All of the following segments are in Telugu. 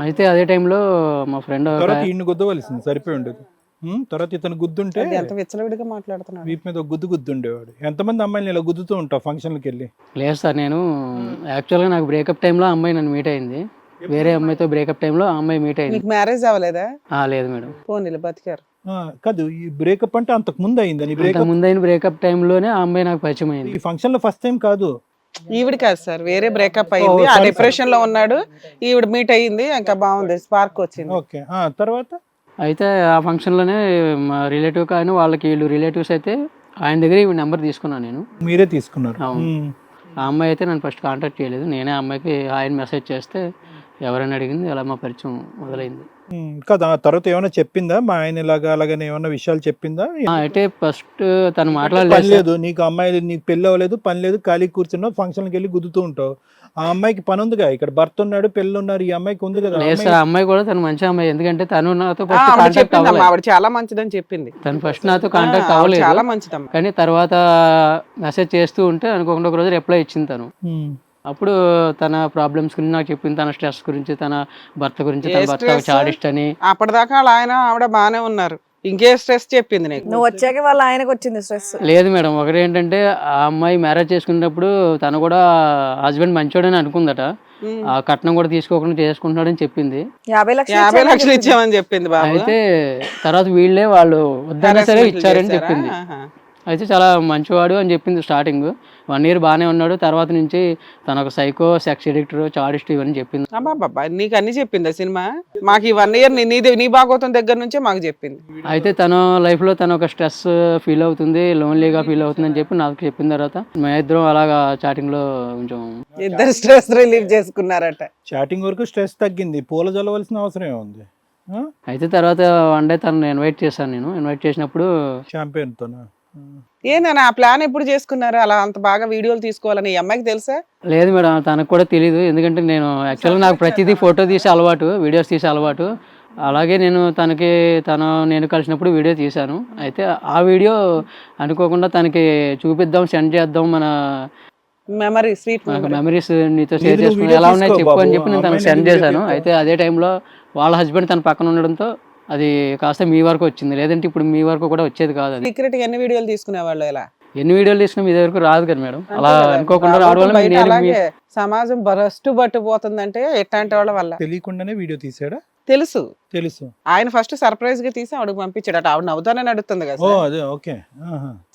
అయితే అదే టైంలో మా ఫ్రెండ్ తర్వాత ఈయన గుద్దవలసింది, సరిపోయి ఉండేది. తర్వాత ఇతను గుద్దుంటే అది ఎంత విచ్చలవిడిగా మాట్లాడుతున్నాడు. వీపు మీద ఒక గుద్దుండేవాడు. ఎంతమంది అమ్మాయిలు ఇలా గుద్దుతూ ఉంటావు ఫంక్షన్కి వెళ్ళి? లేదు సార్, నేను యాక్చువల్గా నాకు బ్రేకప్ టైంలో అమ్మాయి నన్ను మీట్ అయింది. వేరే అమ్మాయితో బ్రేకప్ టైంలో ఆ అమ్మాయి మీట్ అయింది. మీకు మ్యారేజ్ అవ్వలేదా? లేదు మేడం. పోనీలు బతికారు. కాదు, ఈ బ్రేకప్ అంటే అంతకు ముందు అయిందని. బ్రేకప్ ముందైన బ్రేకప్ టైంలోనే ఆ అమ్మాయి నాకు పరిచయం అయింది. ఈ ఫంక్షన్ లో ఫస్ట్ టైం కాదు, ఈవిడ కాదు సార్, వేరే బ్రేకప్ అయింది, ఆ డిప్రెషన్ లో ఉన్నాడు, ఈవిడ మీట్ అయ్యింది, ఇంకా బాగుంది, స్పార్క్ వచ్చింది. ఓకే. తర్వాత అయితే ఆ ఫంక్షన్లోనే మా రిలేటివ్ కానీ వాళ్ళకి వీళ్ళు రిలేటివ్స్ అయితే ఆయన దగ్గర ఈ నెంబర్ తీసుకున్నాను నేను. మీరే తీసుకున్నారు? అవును. ఆ అమ్మాయి అయితే నన్ను ఫస్ట్ కాంటాక్ట్ చేయలేదు, నేనే ఆ అమ్మాయికి ఆయన మెసేజ్ చేస్తే ఎవరైనా అడిగింది, అలా మా పరిచయం మొదలైంది. కదా, తర్వాత ఏమైనా చెప్పిందా మా ఆయన ఇలాగా అలాగని ఏమైనా విషయాలు చెప్పిందా? అయితే ఫస్ట్ తను పని మాట్లాడలేదు. లేదు నీకు, అమ్మాయి నీకు పెళ్ళి అవ్వలేదు, పని లేదు, ఖాళీ కూర్చున్నావు, ఫంక్షన్కి వెళ్ళి గుద్దుతూ ఉంటావు. ఆ అమ్మాయికి పని ఉందిగా, ఇక్కడ భర్త ఉన్నాడు, పెళ్ళి ఉన్నారు, ఈ అమ్మాయికి ఉంది కదా. లేదు సార్, ఆ అమ్మాయి కూడా తను మంచి అమ్మాయి, ఎందుకంటే తను నాతో ఆవిడ ఫస్ట్ కాంటాక్ట్ చెప్పిందమ్మా, అవ్వలేదు. ఆవిడ చాలా మంచిదని చెప్పింది. తను ఫస్ట్ నాతో కాంటాక్ట్ ఆవిడ అవ్వలేదు, చాలా మంచిదమ్మా. కానీ తర్వాత మెసేజ్ చేస్తూ ఉంటే అనుకోకుండా ఒక రోజు రిప్లై ఇచ్చింది తను. అప్పుడు తన ప్రాబ్లమ్స్ గురించి నాకు చెప్పింది, తన స్ట్రెస్ గురించి, తన భర్త గురించి, తన భర్త చాడిస్ట్ అని. అప్పటిదాకా వాళ్ళ ఆయన ఆవిడ బానే ఉన్నారు, ఇంకే స్ట్రెస్ చెప్పింది నీకు? నువ్వు వచ్చాక వాళ్ళ ఆయనకు వచ్చింది స్ట్రెస్. లేదు మేడం, ఒకటి ఏంటంటే ఆ అమ్మాయి మ్యారేజ్ చేసుకున్నప్పుడు తను కూడా హస్బెండ్ మంచోడని అనుకుందట, ఆ కట్నం కూడా తీసుకోకుండా చేసుకుంటున్నాడని చెప్పింది. 50 లక్షలు ఇచ్చామని చెప్పింది బాబు. అయితే తర్వాత వీళ్ళే వాళ్ళు వద్దన్నా సరే ఇచ్చారని చెప్పింది. అయితే చాలా మంచివాడు అని చెప్పింది స్టార్టింగ్. 1 year బాగానే ఉన్నాడు, తర్వాత నుంచి తన ఒక సైకో, సెక్స్ ఎడిక్టర్, చాడిస్ట్ ఇవన్నీ చెప్పింది. అబ్బా, నీకు అన్ని చెప్పిందా సినిమా? మాకు ఈ 1 year నీ భాగవతం దగ్గర నుంచే మాకు చెప్పింది. అయితే తన లైఫ్లో తను ఒక స్ట్రెస్ ఫీల్ అవుతుంది, లోన్లీగా ఫీల్ అవుతుంది అని చెప్పి నాకు చెప్పిన తర్వాత మా ఇద్దరం అలాగా చాటింగ్లో కొంచెం ఇద్దరు స్ట్రెస్ రిలీవ్ చేసుకున్నారట. చాటింగ్ వరకు స్ట్రెస్ తగ్గింది, పూల చల్లవలసిన అవసరం ఏముంది? అయితే తర్వాత వన్ డే తనను ఇన్వైట్ చేశాను. నేను ఇన్వైట్ చేసినప్పుడు షాంపెయిన్తో ఏందన్నా ఆ ప్లాన్ ఎప్పుడు చేసుకున్నారు? అలా అంత బాగా వీడియోలు తీసుకోవాలని ఈ అమ్మాయికి తెలుసా? లేదు మేడం, తనకు కూడా తెలియదు, ఎందుకంటే నేను యాక్చువల్గా నాకు ప్రతిదీ ఫోటో తీసే అలవాటు, వీడియోస్ తీసే అలవాటు. అలాగే నేను నేను కలిసినప్పుడు వీడియో తీశాను. అయితే ఆ వీడియో అనుకోకుండా తనకి చూపిద్దాం, సెండ్ చేద్దాం, మన మెమరీ, స్వీట్ మెమరీస్ నీతో షేర్ చేసుకుని ఎలా ఉన్నాయి చెప్పు అని చెప్పి నేను తనకు సెండ్ చేశాను. అయితే అదే టైంలో వాళ్ళ హస్బెండ్ తన పక్కన ఉండడంతో అది కాస్త మీ వరకు వచ్చింది, లేదంటే ఇప్పుడు మీ వరకు కూడా వచ్చేది కాదు. అది సీక్రెట్ ఎన్ని వీడియోలు తీసుకునేవాళ్ళు? ఇలా ఎన్ని వీడియోలు తీసినా మీ దగ్గరకు రాదు కదా మేడం. అలా అనుకోకుండా రావడం వల్ల అలాగే సమాజం బరస్టు పట్టుపోతుందంటే ఎట్లాంటి వాళ్ళ వల్ల. తెలియకుండానే వీడియో తీసాడా? తెలుసు. ఆయన ఫస్ట్ సర్ప్రైజ్ గా తీసి ఆవిడకి పంపించాడట, ఆవిడ నవ్వుతానే నడుస్తుంది కదా.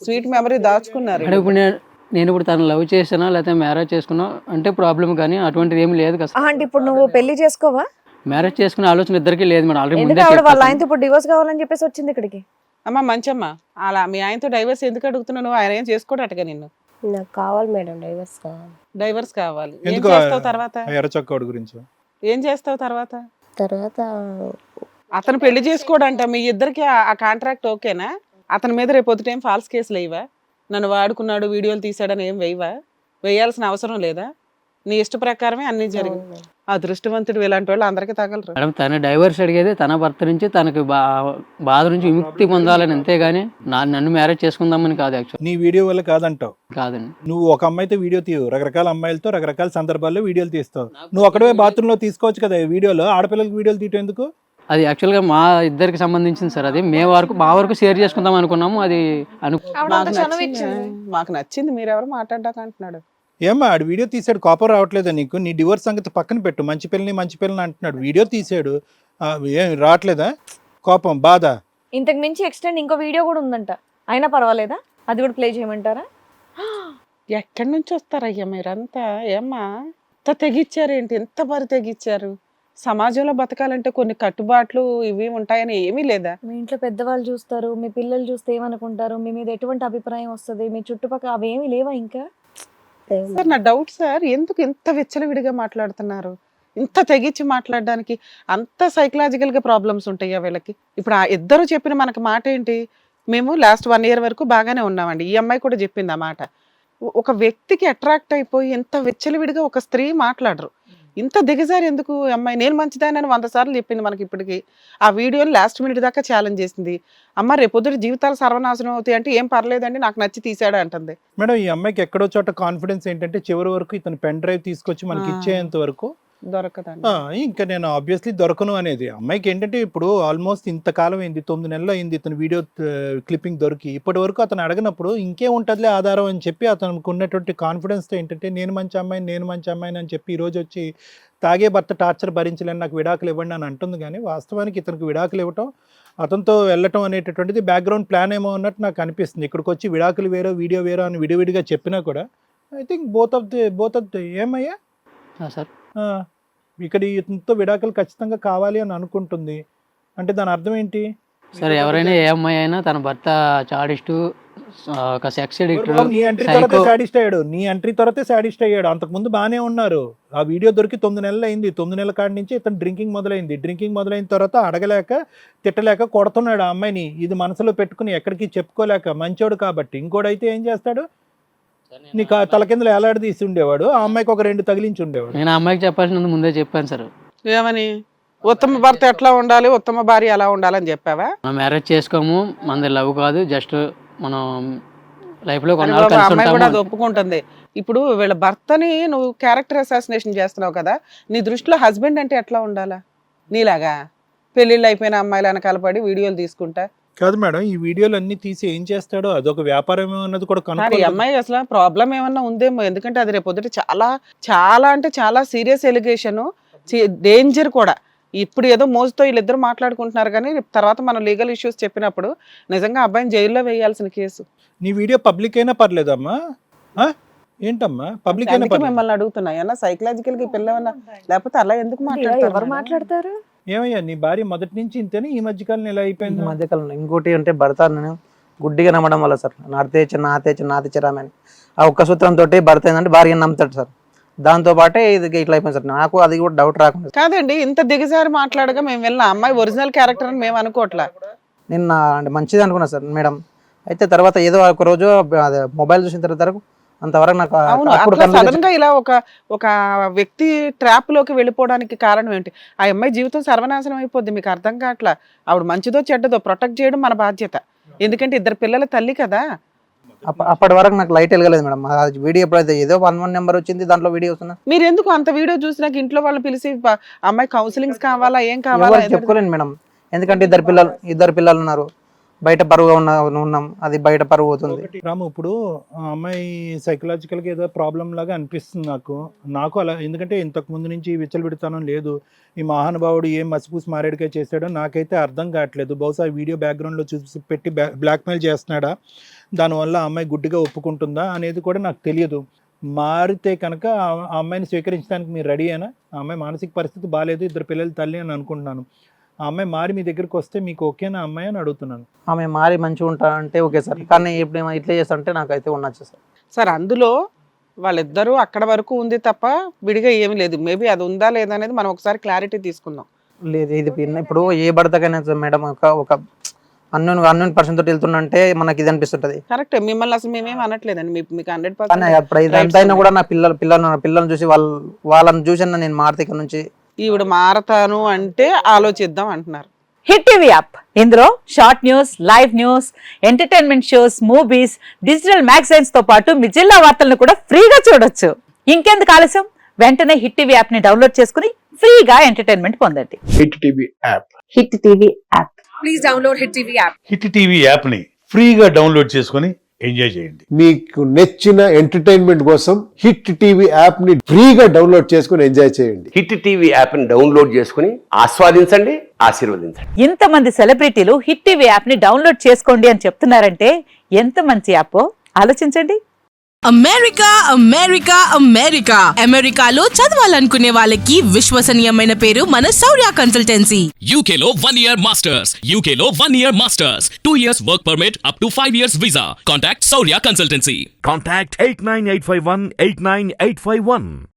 స్వీట్ మెమరీ దాచుకున్నారు. ఇప్పుడు నేను ఇప్పుడు తను లవ్ చేసినా లేకపోతే మ్యారేజ్ చేసుకున్నా అంటే ప్రాబ్లం, కానీ అటువంటిది ఏమి లేదు కదా. అంటే ఇప్పుడు నువ్వు పెళ్లి చేసుకోవా? మ్యారేజ్ చేసుకునే ఆలోచన ఇద్దరికి లేదు మేడం. ఆల్రెడీ ఎందుకు ఆవిడ వాళ్ళ ఆయనతో ఇప్పుడు డివోర్స్ కావాలని చెప్పేసి వచ్చింది ఇక్కడికి? అమ్మ మంచమ్మ, అలా మీ ఆయనతో డైవర్స్ ఎందుకు అడుగుతున్నావు? ఆయన ఏం చేసుకోడటగా నిన్ను? నాకు కావాలి మేడం, డైవర్స్ కావాలి. ఏం చేస్తావు తర్వాత? ఎర్రచొక్కోడు గురించి ఏం చేస్తావు తర్వాత? తర్వాత అతను పెళ్లి చేసుకోడంట, మీ ఇద్దరికి ఆ కాంట్రాక్ట్ ఓకేనా? అతని మీద రేపు పొద్దుటేం ఫాల్స్ కేసులు వేయవా? నన్ను వాడుకున్నాడు, వీడియోలు తీసాడని ఏం వేయవా? వేయాల్సిన అవసరం లేదా? నీ ఇష్ట ప్రకారమే అన్ని జరిగింది. అదృష్టవంతుడు ఇలాంటి వాళ్ళు అందరికీ తగలరు మేడం. తన డైవర్స్ అడిగేది తన భర్త నుంచి తనకు బాధ నుంచి విముక్తి పొందాలని, అంతేగాని నన్ను మ్యారేజ్ చేసుకుందామని కాదు. యాక్చువల్ నీ వీడియో వల్ల కాదంటావు? కాదండి. నువ్వు ఒక అమ్మాయితో వీడియో తీయవు, రకరకాల అమ్మాయిలతో రకరకాల సందర్భాల్లో వీడియోలు తీస్తావు. నువ్వు అక్కడే బాత్రూమ్ లో తీసుకోవచ్చు కదా వీడియోలో, ఆడపిల్లలకి వీడియోలు తీయటం ఎందుకు? అది యాక్చువల్గా మా ఇద్దరికి సంబంధించింది సార్. అది మా వరకు షేర్ చేసుకుందాం అనుకున్నాము. అది మాకు నచ్చింది, మీరెవరు మాట్లాడ్డాక అంటున్నాడు. ఏమ్మా ఆడు వీడియో తీసాడు, కోపం రావట్లేదా నీకు? నీ డివోర్స్ సంగతి పక్కన పెట్టు, మంచి పిల్లని అంటున్నాడు, వీడియో తీసాడు, ఏం రావట్లేదా కోపం, బాధ? ఇంతకు మించి ఎక్స్టెండ్ ఇంకో వీడియో కూడా ఉందంట, అయినా పర్వాలేదా? అది కూడా ప్లే చేయమంటారా? ఎక్కడి నుంచి వస్తారయ్యా మీరంతా? ఏమ్మా ఎంత తెగిచ్చారేంటి, ఎంత మరి తెగిచ్చారు? సమాజంలో బతకాలంటే కొన్ని కట్టుబాట్లు ఇవి ఉంటాయని ఏమీ లేదా? మీ ఇంట్లో పెద్దవాళ్ళు చూస్తారు, మీ పిల్లలు చూస్తే ఏమనుకుంటారు, మీ మీద ఎటువంటి అభిప్రాయం వస్తుంది, మీ చుట్టుపక్కల అవేమీ లేవా ఇంకా? సార్ నా డౌట్ సార్, ఎందుకు ఇంత విచ్చలవిడిగా మాట్లాడుతున్నారు? ఇంత తెగించి మాట్లాడడానికి అంత సైకలాజికల్ గా ప్రాబ్లమ్స్ ఉంటాయా వీళ్ళకి? ఇప్పుడు ఆ ఇద్దరు చెప్పిన మనకు మాట ఏంటి? మేము లాస్ట్ 1 year వరకు బాగానే ఉన్నామండి. ఈ అమ్మాయి కూడా చెప్పింది ఆ మాట. ఒక వ్యక్తికి అట్రాక్ట్ అయిపోయి ఇంత విచ్చలవిడిగా ఒక స్త్రీ మాట్లాడరు. ఇంత దిగజారి ఎందుకు అమ్మాయి? నేను మంచిదానని 100 సార్లు చెప్పింది మనకి. ఇప్పటికి ఆ వీడియోని లాస్ట్ మినిట్ దాకా ఛాలెంజ్ చేసింది. అమ్మ రేపొద్దుట జీవితాలు సర్వనాశనం అవుతాయి అంటే ఏం పర్లేదండి, నాకు నచ్చి తీసాడు అంటుంది. మేడం ఈ అమ్మాయికి ఎక్కడో చోట కాన్ఫిడెన్స్ ఏంటంటే చివరి వరకు ఇతను పెన్ డ్రైవ్ తీసుకొచ్చి మనకి ఇచ్చేంత వరకు దొరకదండి. ఇంకా నేను ఆబ్వియస్లీ దొరకను అనేది అమ్మాయికి ఏంటంటే ఇప్పుడు ఆల్మోస్ట్ ఇంతకాలం అయింది, 9 నెలలు అయింది ఇతను వీడియో క్లిప్పింగ్ దొరికి. ఇప్పటి వరకు అతను అడగనప్పుడు ఇంకే ఉంటుందిలే ఆధారం అని చెప్పి అతనికి ఉన్నటువంటి కాన్ఫిడెన్స్తో ఏంటంటే నేను మంచి అమ్మాయిని అని చెప్పి ఈరోజు వచ్చి తాగే భర్త టార్చర్ భరించలేని నాకు విడాకులు ఇవ్వండి అని అంటుంది. కానీ వాస్తవానికి ఇతనికి విడాకులు ఇవ్వటం, అతనితో వెళ్ళటం అనేటటువంటిది బ్యాక్గ్రౌండ్ ప్లాన్ ఏమో అన్నట్టు నాకు అనిపిస్తుంది. ఇక్కడికి వచ్చి విడాకులు వేరో వీడియో వేరో అని విడివిడిగా చెప్పినా కూడా I think both of the ఏమయ్యా సార్ ఇక్కడ ఇతనితో విడాకులు ఖచ్చితంగా కావాలి అని అనుకుంటుంది అంటే దాని అర్థం ఏంటి? సార్ ఎవరైనా ఏ అమ్మాయి అయినా తన భర్త చాడిస్టు, ఒక సెక్స్ ఎడిక్టర్, నీ ఎంట్రీ తర్వాతే సాడిస్ట్ అయ్యాడు. అంతకుముందు బాగానే ఉన్నారు. ఆ వీడియో దొరికి 9 నెలలు అయింది. 9 నెలల కాడి నుంచి ఇతను డ్రింకింగ్ మొదలైన తర్వాత అడగలేక తిట్టలేక కొడుతున్నాడు ఆ అమ్మాయిని. ఇది మనసులో పెట్టుకుని ఎక్కడికి చెప్పుకోలేక మంచోడు కాబట్టి. ఇంకోడైతే ఏం చేస్తాడు, నీ తల కిందలు ఎలాడదీసి ఉండేవాడు, ఆ అమ్మాయికి ఒక 2 తగిలించి ఉండేవాడు. నేను ఆ అమ్మాయికి చెప్పాల్సినందుకు ముందే చెప్పాను సార్. ఏమని? ఉత్తమ భర్త ఎట్లా ఉండాలి, ఉత్తమ భార్య ఎలా ఉండాలని చెప్పావా? మనం మ్యారేజ్ చేసుకోము, మనది లవ్ కాదు, జస్ట్ మనం లైఫ్లో అని కొన్నాళ్ళు బాబు, కలిసి అమ్మాయి కూడా అది ఉంటాము. ఒప్పుకుంటుంది. ఇప్పుడు వీళ్ళ భర్తని నువ్వు క్యారెక్టర్ అసాసినేషన్ చేస్తున్నావు కదా, నీ దృష్టిలో హస్బెండ్ అంటే ఎట్లా ఉండాలా? నీలాగా పెళ్ళిళ్ళు అయిపోయిన అమ్మాయిలు వెనకాల పడి వీడియోలు తీసుకుంటా కాదు మేడం, ఈ వీడియోలు అన్ని తీసి ఏం చేస్తాడో అదొక వ్యాపారం అన్నది కూడా ఈ కనుక్కోవాలి. అమ్మాయి అసలు ప్రాబ్లం ఏమన్నా ఉందేమో. ఎందుకంటే అది రేపు పొద్దుట చాలా చాలా అంటే చాలా సీరియస్ ఎలిగేషన్, డేంజర్ కూడా. ఇప్పుడు ఏదో మోజుతో వీళ్ళిద్దరు మాట్లాడుకుంటున్నారు కానీ రేపు తర్వాత మనం లీగల్ ఇష్యూస్ చెప్పినప్పుడు నిజంగా అబ్బాయిని జైల్లో వేయాల్సిన కేసు. నీ వీడియో పబ్లిక్ అయినా పర్లేదమ్మా? ఏంటమ్మా పబ్లిక్ అయినా అందుకే పర్లేదు? మిమ్మల్ని అడుగుతున్నా, ఏమన్నా సైకలాజికల్ గా పిల్లవన్నా, లేకపోతే అలా ఎందుకు ఎవరు మాట్లాడతారు? మాట్లాడతారు? ఏమయ్యా నీ భార్య మొదటి నుంచి ఇంతేనే, ఈ మధ్యకాలం ఇలా ఈ అయిపోయింది? మధ్యకాలంలో ఇంకోటి అంటే భర్త నేను గుడ్డిగా నమ్మడం వల్ల సార్, నాతే రామని ఆ ఒక్క సూత్రంతో భర్త ఏంటంటే భార్యను నమ్ముతాడు సార్. దాంతో పాటే ఇది ఇట్లా అయిపోయింది సార్. నాకు అది కూడా డౌట్ రాకుండా కాదండి, ఇంత దిగజారి మాట్లాడగా మేము వెళ్ళిన అమ్మాయి ఒరిజినల్ క్యారెక్టర్ అని మేము అనుకోవట్లా. నిన్న అంటే మంచిది అనుకున్నా సార్ మేడం. అయితే తర్వాత ఏదో ఒక రోజు అదే మొబైల్ చూసిన తర్వాత అంతవరకు నాకు అవును, అప్పుడు అట్లా కనిపించింది. సడన్ గా ఇలా ఒక వ్యక్తి ట్రాప్ లోకి వెళ్ళిపోవడానికి కారణం ఏంటి? ఆ అమ్మాయి జీవితం సర్వనాశనం అయిపోద్ది. మీకు అర్థం కావట్లా. ఆవిడ మంచిదో చెడ్డదో ప్రొటెక్ట్ చేయడం మన బాధ్యత. ఎందుకంటే 2 పిల్లల తల్లి కదా. అప్పటి వరకు నాకు లైట్ వెళ్ళలేదు మేడం. ఆ వీడియో ఎప్పుడైతే ఏదో 11 నెంబర్ వచ్చింది, దాంట్లో వీడియో వస్తున్నా మీరు ఎందుకు అంత వీడియో చూసినాక ఇంట్లో వాళ్ళు పిలిచి అమ్మాయి కౌన్సిలింగ్స్ కావాలా ఏం కావాలా ఎవరికి చెప్పుకోలేను మేడం. ఎందుకంటే ఇద్దరు పిల్లలు ఉన్నారు, బయట పరువు ఉన్నాం, అది బయట పరువు అవుతుంది. రాము, ఇప్పుడు ఆ అమ్మాయి సైకలాజికల్ గా ఏదో ప్రాబ్లం లాగా అనిపిస్తుంది నాకు అలా. ఎందుకంటే ఇంతకు ముందు నుంచి విచ్చలవిడితనం లేదు. ఈ మహానుభావుడు ఏం మసిపూసి మారేడుగా చేశాడో నాకైతే అర్థం కావట్లేదు. బహుశా వీడియో బ్యాక్గ్రౌండ్ లో చూసి పెట్టి బ్లాక్మెయిల్ చేస్తున్నాడా, దానివల్ల ఆ అమ్మాయి గుడ్డిగా ఒప్పుకుంటుందా అనేది కూడా నాకు తెలియదు. మారితే కనుక ఆ అమ్మాయిని స్వీకరించడానికి మీరు రెడీ అయినా? ఆ అమ్మాయి మానసిక పరిస్థితి బాగాలేదు, 2 పిల్లల తల్లి అని అనుకుంటున్నాను. ఆ అమ్మాయి మారి మీ దగ్గరికి వస్తే మీకు ఓకేనా అమ్మాయి అని అడుగుతున్నాను. ఆమె మారి మంచిగా ఉంటా అంటే ఓకే సార్, కానీ ఇప్పుడు ఇట్లా చేస్తా అంటే నాకైతే ఉండొచ్చు సార్. సార్ అందులో వాళ్ళిద్దరూ అక్కడ వరకు ఉంది తప్ప విడిగా ఏమీ లేదు. మేబీ అది ఉందా లేదా అనేది మనం ఒకసారి క్లారిటీ తీసుకుందాం. లేదు ఇది ఇప్పుడు ఏ భర్తకైనా మేడం ఒక అన్నోన్ పర్సన్ తోటి వెళ్తున్నంటే మనకి ఇది అనిపిస్తుంటది. కరెక్ట్, మిమ్మల్ని అసలు మేమేం అనట్లేదండి, మీకు కానీ 100% అప్పుడు ఇదంతా కూడా నా పిల్లలను చూసి వాళ్ళని చూసి నేను మారుతి ఇక్కడ నుంచి ఈవిడ మారతాను అంటే ఆలోచిద్దాం అంటున్నారు. హిట్ టీవీ యాప్, ఇందులో short news, live news, entertainment shows, movies, digital magazines తో పాటు మీ జిల్లా వార్తలను కూడా ఫ్రీగా చూడొచ్చు. ఇంకెందుకు ఆలస్యం, వెంటనే హిట్ టీవీ యాప్ ని డౌన్లోడ్ చేసుకుని ఫ్రీగా ఎంటర్టైన్మెంట్ పొందండి. Hit TV app. Hit TV app. Please download hit TV app. Hit TV app ని ఫ్రీగా డౌన్లోడ్ చేసుకొని ఎంజాయ్ చేయండి. మీకు నచ్చిన ఎంటర్టైన్మెంట్ కోసం హిట్ టీవీ యాప్ ని ఫ్రీగా డౌన్లోడ్ చేసుకుని ఎంజాయ్ చేయండి. హిట్ టీవీ యాప్ ని డౌన్లోడ్ చేసుకుని ఆస్వాదించండి, ఆశీర్వదించండి. ఇంతమంది సెలబ్రిటీలు హిట్ టీవీ యాప్ ని డౌన్లోడ్ చేసుకోండి అని చెప్తున్నారంటే ఎంత మంచి యాప్ ఆలోచించండి. అమెరికా అమెరికా అమెరికా అమెరికాలో చదవాలనుకునే వాళ్ళకి విశ్వసనీయమైన పేరు మన శౌర్య కన్సల్టెన్సీ. UK లో 1 year masters. UK లో 1 year masters. 2 years work permit up to 5 years visa. Contact Saurya Consultancy. Contact 89851 89851.